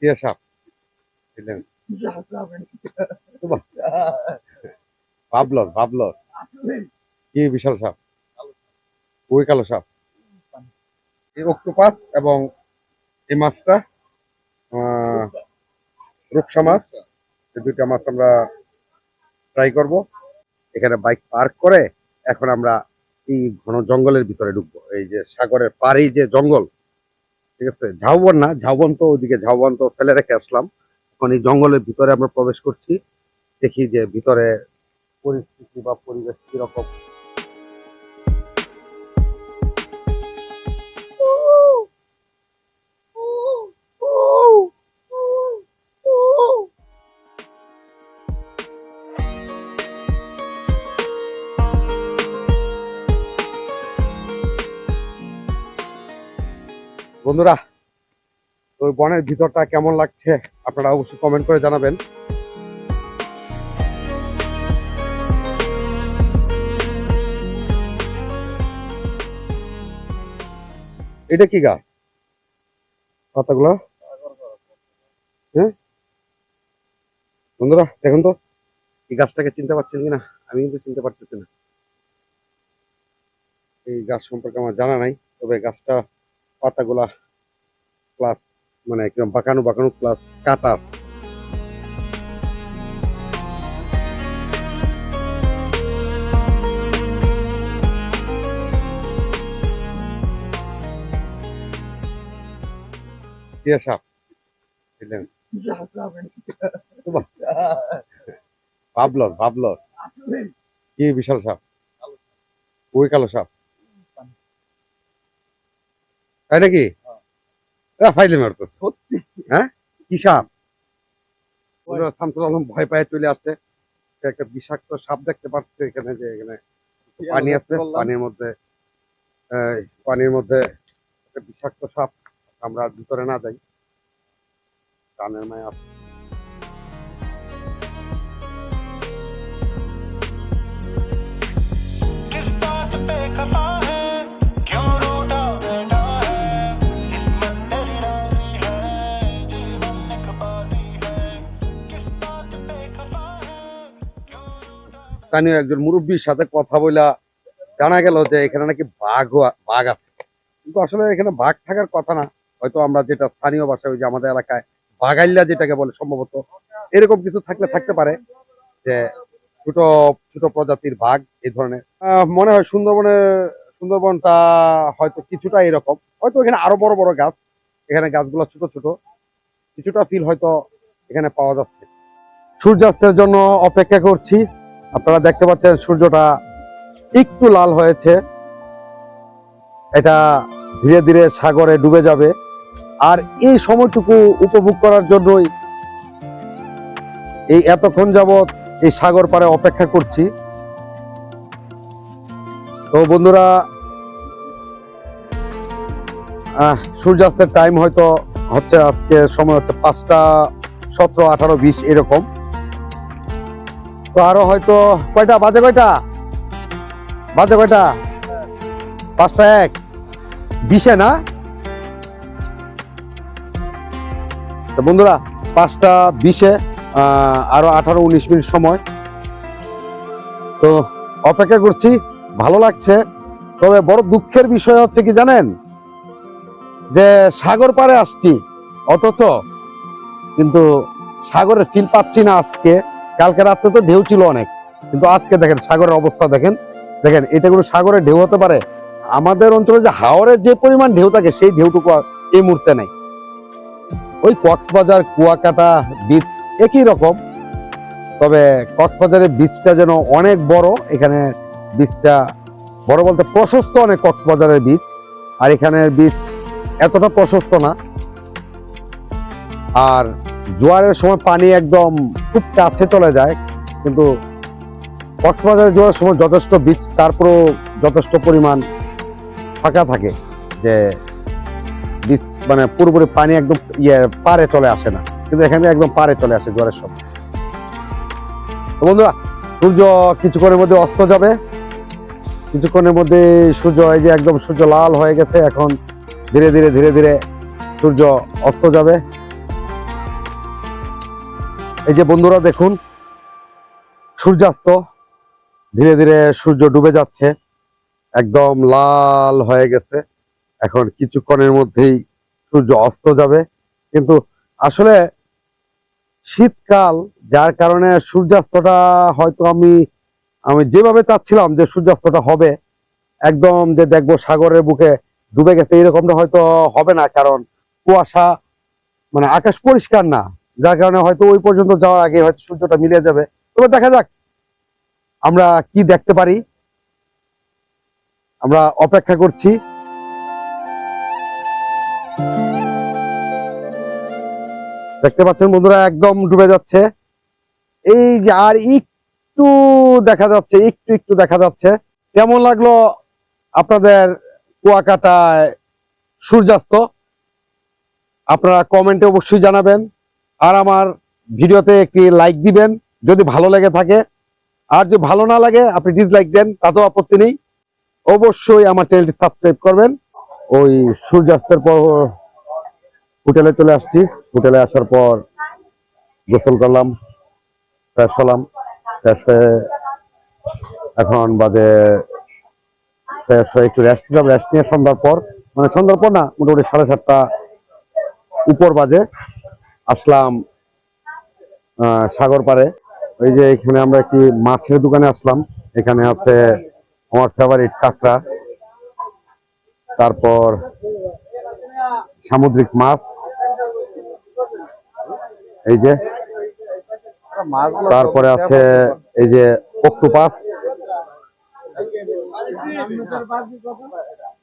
টিয়া সাপ দিলেন বাবলর বাবলর কি বিশাল সাপ, ওই কালো সাপ, এই অক্টোপাস এবং এই মাছটা রূপসা মাছ, এই দুইটা মাছ আমরা ট্রাই করব। এখানে বাইক পার্ক করে এখন আমরা এই ঘন জঙ্গলের ভিতরে ঢুকবো। এই যে সাগরের পাড়েই যে জঙ্গল, ঠিক আছে, ঝাউবন না, ঝাউবন তো ওইদিকে, ঝাউবন তো ফেলে রেখে আসলাম। এখন এই জঙ্গলের ভিতরে আমরা প্রবেশ করছি, দেখি যে ভিতরে পরিস্থিতি বা পরিবেশ কিরকম। বন্ধুরা, ওই বনের ভিতরটা কেমন লাগছে আপনারা অবশ্যই কমেন্ট করে জানাবেন। এটা কি গাছ, পাতাগুলো? হ্যাঁ বন্ধুরা দেখুন তো, এই গাছটাকে চিনতে পারছেন কিনা, আমি কিন্তু চিনতে পারতেছি না। এই গাছ সম্পর্কে আমার জানা নাই, তবে গাছটা পাতাগুলা প্লাস মানে একদম বাঁকানো বাঁকানো প্লাস কাটা। টিয়া সাপ দিলেন বাবলর বাবলর কি বিশাল সাপ, ওই কালো সাপ, তাই নাকি? ফাইলে মারতো হ্যাঁ, কি সাপ? শামসুল আলম ভয় পায়ে চলে আসছে, একটা বিষাক্ত সাপ দেখতে পাচ্ছে এখানে, যে এখানে পানি আছে, পানির মধ্যে একটা বিষাক্ত সাপ। আমরা ভিতরে না যাই, কানের মায় আছে। স্থানীয় একজন মুরব্বীর সাথে কথা বলা জানা গেল যে এখানে নাকি বাঘ আছে, কিন্তু আসলে এখানে বাঘ থাকার কথা না। হয়তো আমরা যেটা স্থানীয় ভাষায়, ওই যে আমাদের এলাকায় বাঘাইল্লা যেটাকে বলে, সম্ভবত এরকম কিছু থাকতে পারে, যে ছোট ছোট প্রজাতির বাঘ এই ধরনের। মনে হয় সুন্দরবনটা হয়তো কিছুটা এরকম, হয়তো এখানে আরো বড় বড় গাছ, এখানে গাছগুলো ছোট ছোট, কিছুটা ফিল হয়তো এখানে পাওয়া যাচ্ছে। সূর্যাস্তের জন্য অপেক্ষা করছি। আপনারা দেখতে পাচ্ছেন সূর্যটা একটু লাল হয়েছে, এটা ধীরে ধীরে সাগরে ডুবে যাবে। আর এই সময়টুকু উপভোগ করার জন্যই এই এতক্ষণ যাবৎ এই সাগর পাড়ে অপেক্ষা করছি। তো বন্ধুরা, সূর্যাস্তের টাইম হয়তো হচ্ছে, আজকে সময় হচ্ছে 5টা 17, 18, 20 এরকম। তো আরো হয়তো কয়টা বাজে, কয়টা 5টা 1 20 না? তো বন্ধুরা, 5টা 20 আরো 18-19 মিনিট সময়। তো অপেক্ষা করছি, ভালো লাগছে। তবে বড় দুঃখের বিষয় হচ্ছে কি জানেন, যে সাগর পাড়ে আসছি অথচ কিন্তু সাগরের ফিল পাচ্ছি না আজকে। কালকে রাত্রে তো ঢেউ ছিল অনেক, কিন্তু আজকে দেখেন সাগরের অবস্থা, দেখেন এটা কোনো সাগরের ঢেউ হতে পারে? আমাদের অঞ্চলে যে হাওরের যে পরিমাণ ঢেউ থাকে, সেই ঢেউটুকু এই মুহূর্তে নেই। ওই কক্সবাজার কুয়াকাটা বিচ একই রকম, তবে কক্সবাজারের বিচটা যেন অনেক বড়। এখানে বিচটা বড় বলতে প্রশস্ত অনেক, কক্সবাজারের বিচ। আর এখানের বিচ এতটা প্রশস্ত না। আর জোয়ারের সময় পানি একদম খুব কাছে চলে যায়, কিন্তু কক্সবাজারের জোয়ারের সময় যথেষ্ট বিচ, তারপরও যথেষ্ট পরিমাণ ফাঁকা থাকে, যে বিচ মানে পুরোপুরি পানি একদম পারে চলে আসে না, কিন্তু এখানে একদম পারে চলে আসে জোয়ারের সময়। বন্ধুরা, সূর্য কিছুক্ষণের মধ্যে অস্ত যাবে, কিছুক্ষণের মধ্যে সূর্য, এই যে একদম সূর্য লাল হয়ে গেছে, এখন ধীরে ধীরে সূর্য অস্ত যাবে। এই যে বন্ধুরা দেখুন, সূর্যাস্ত ধীরে ধীরে সূর্য ডুবে যাচ্ছে, একদম লাল হয়ে গেছে। এখন কিছুক্ষণের মধ্যেই সূর্য অস্ত যাবে। কিন্তু আসলে শীতকাল, যার কারণে সূর্যাস্তটা হয়তো আমি আমি যেভাবে চাচ্ছিলাম যে সূর্যাস্তটা হবে, একদম যে দেখবো সাগরের বুকে ডুবে গেছে, এরকমটা হয়তো হবে না। কারণ কুয়াশা, মানে আকাশ পরিষ্কার না, যার কারণে হয়তো ওই পর্যন্ত যাওয়ার আগে হয়তো সূর্যটা মিলে যাবে। তবে দেখা যাক আমরা কি দেখতে পারি, আমরা অপেক্ষা করছি। দেখতে পাচ্ছেন বন্ধুরা, একদম ডুবে যাচ্ছে। এই যে আর একটু দেখা যাচ্ছে, একটু একটু দেখা যাচ্ছে। কেমন লাগলো আপনাদের কুয়াকাটায় সূর্যাস্ত? আপনারা কমেন্টে অবশ্যই জানাবেন, আর আমার ভিডিওতে একটি লাইক দিবেন যদি ভালো লেগে থাকে। আর যদি ভালো না লাগে আপনি ডিসলাইক দেন, তাতেও আপত্তি নেই। অবশ্যই আমার চ্যানেলটি সাবস্ক্রাইব করবেন। ওই সূর্যাস্তের পর হোটেলে চলে আসছি। হোটেলে আসার পর গোসল করলাম, ফ্রেশ হলাম। ফ্রেশ হয়ে এখন বাজে, ফ্রেশ হয়ে একটু রেস্ট নিলাম। রেস্ট নিয়ে সন্ধ্যার পর, মানে সন্ধ্যার পর না, মোটামুটি 7:30 উপর বাজে, আসলাম সাগর পাড়ে। ওই যে এখানে আমরা একটি মাছের দোকানে আসলাম। এখানে আছে আমার ফেভারিট কাঁকড়া, তারপর সামুদ্রিক মাছ, এই যে, তারপরে আছে এই যে অক্টোপাস,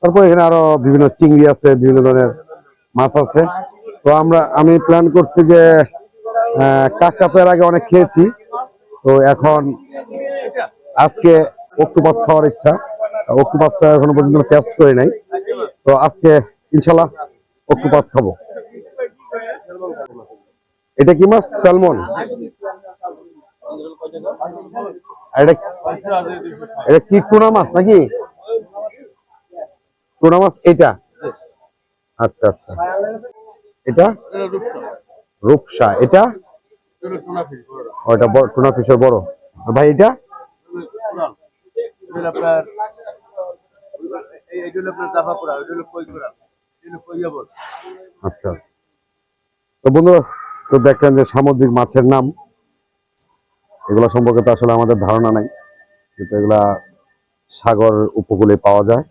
তারপর এখানে আরো বিভিন্ন চিংড়ি আছে, বিভিন্ন ধরনের মাছ আছে। তো আমি প্ল্যান করছি যে কাঁকড়া তো এর আগে অনেক খেয়েছি, তো এখন আজকে অক্টোপাস খাওয়ার ইচ্ছা। অক্টোপাসটা এখনো পর্যন্ত টেস্ট করে নাই, তো আজকে ইনশাল্লাহ অক্টোপাস খাবো। এটা কি মাছ? স্যালমন। এটা এটা কি টুনা মাছ নাকি? টুনা মাছ এটা? আচ্ছা আচ্ছা। এটা রূপসা। এটা ওইটা বড় টুনা ফিশের বড়। ভাই এটা আচ্ছা আচ্ছা। তো বন্ধুরা, তো দেখলেন যে সামুদ্রিক মাছের নাম, এগুলো সম্পর্কে তো আসলে আমাদের ধারণা নাই, কিন্তু এগুলা সাগর উপকূলে পাওয়া যায়।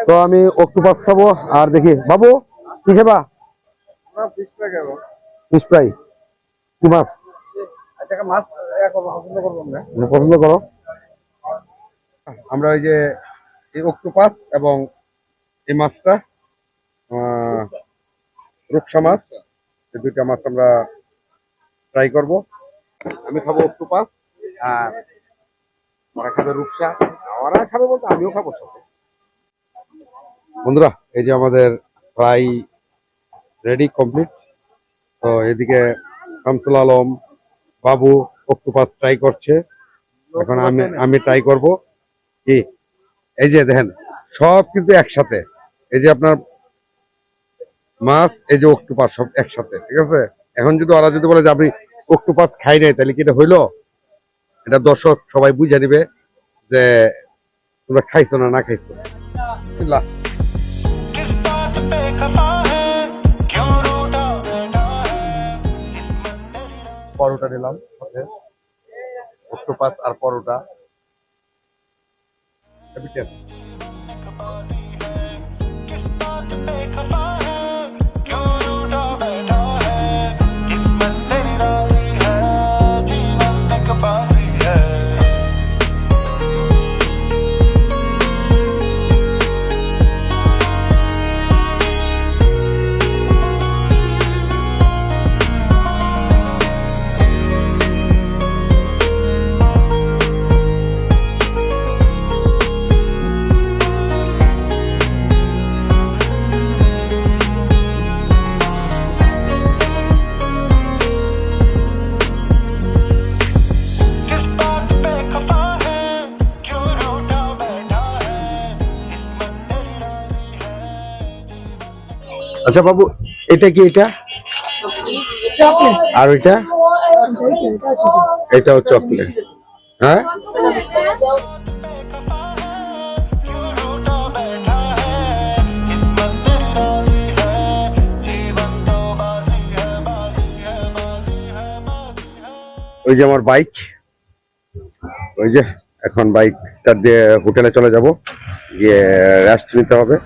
তো আমি অক্টোপাস খাবো। আর দেখি বাবু কি খাবা? Fish fry. কি মাছ পছন্দ করো? আমরা ওই যে এই অক্টোপাস এবং এই মাছটা, রূপসা মাছ, এই দুইটা মাছ আমরা ট্রাই করব। আমি খাবো অক্টোপাস, আর ওরা খাবে রূপসা। ওরা খাবে বলতে আমিও খাবো সাথে। বন্ধুরা, এই যে আমাদের ফ্রাই রেডি, কমপ্লিট। তো এদিকে শামসুল আলম, বাবু অক্টোপাস ট্রাই করছে। এখন আমি ট্রাই করব। কি এই যে দেখেন, সব কিন্তু একসাথে। এই যে আপনার মাছ, এই যে অক্টোপাস, সব একসাথে, ঠিক আছে। এখন যদি ওরা যদি বলে যে আপনি অক্টোপাস খাই নাই, তাহলে কি এটা হইলো? এটা দর্শক সবাই বুঝে নিবে যে তোমরা খাইছো না না খাইছো। পরোটা নিলাম সাথে, অক্টোপাস আর পরোটা। আচ্ছা বাবু, এটা কি? এটা আর ওইটা এটাও চকলেট। হ্যাঁ, ওই যে আমার বাইক, ওই যে এখন বাইক স্টার্ট দিয়ে হোটেলে চলে যাব, গিয়ে রেস্ট নিতে হবে।